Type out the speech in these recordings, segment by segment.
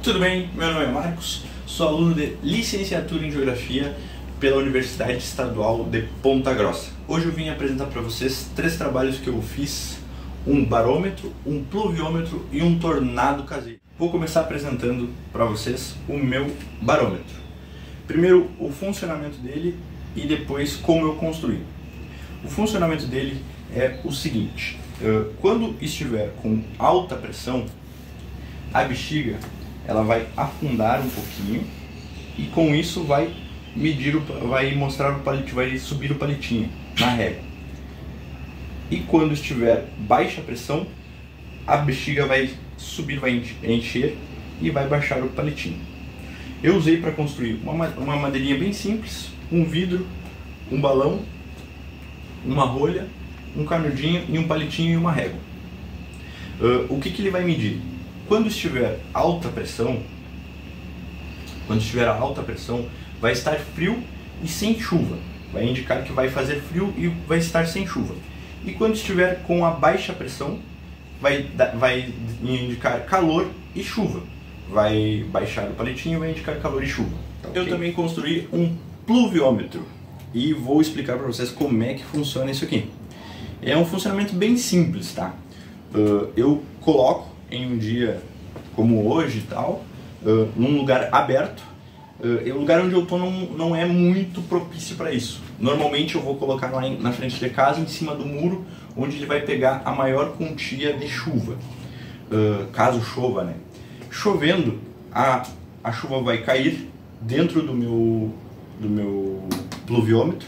Tudo bem? Meu nome é Marcos, sou aluno de licenciatura em Geografia pela Universidade Estadual de Ponta Grossa. Hoje eu vim apresentar para vocês 3 trabalhos que eu fiz: um barômetro, um pluviômetro e um tornado caseiro. Vou começar apresentando para vocês o meu barômetro. Primeiro o funcionamento dele e depois como eu construí. O funcionamento dele é o seguinte: quando estiver com alta pressão, a bexiga ela vai afundar um pouquinho e com isso vai mostrar o palito, vai subir o palitinho na régua. E quando estiver baixa pressão, a bexiga vai subir, vai encher e vai baixar o palitinho. Eu usei para construir uma madeirinha bem simples, um vidro, um balão, uma rolha, um canudinho e um palitinho e uma régua. O que ele vai medir? Quando estiver alta pressão, vai estar frio e sem chuva. Vai indicar que vai fazer frio e vai estar sem chuva. E quando estiver com a baixa pressão, vai indicar calor e chuva. Vai baixar o palitinho e vai indicar calor e chuva. Tá, okay? Eu também construí um pluviômetro e vou explicar para vocês como é que funciona isso aqui. É um funcionamento bem simples, tá? Eu coloco em um dia como hoje e tal, num lugar aberto. O lugar onde eu estou não é muito propício para isso. Normalmente eu vou colocar lá na frente de casa, em cima do muro, onde ele vai pegar a maior quantia de chuva, caso chova, né? Chovendo, a chuva vai cair dentro do meu pluviômetro.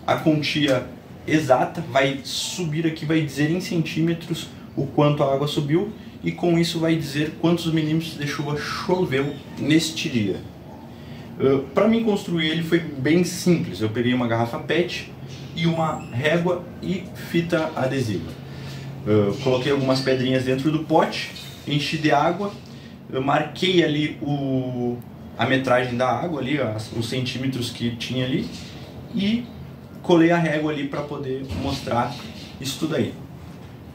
A quantia exata vai subir aqui, vai dizer em centímetros o quanto a água subiu, e com isso vai dizer quantos milímetros de chuva choveu neste dia. Para mim construir ele foi bem simples. Eu peguei uma garrafa PET e uma régua e fita adesiva. Coloquei algumas pedrinhas dentro do pote, enchi de água, marquei ali a metragem da água, ali, os centímetros que tinha ali, e colei a régua ali para poder mostrar isso tudo aí.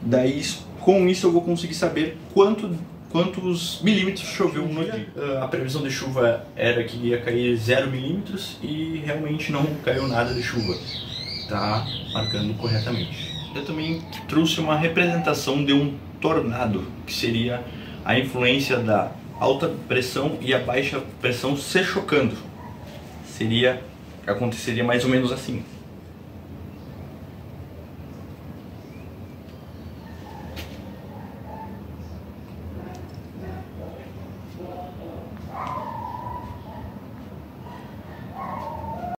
Daí com isso eu vou conseguir saber quantos milímetros choveu no dia. A previsão de chuva era que ia cair 0 milímetros e realmente não caiu nada de chuva. Tá marcando corretamente. Eu também trouxe uma representação de um tornado, que seria a influência da alta pressão e a baixa pressão se chocando. Aconteceria mais ou menos assim.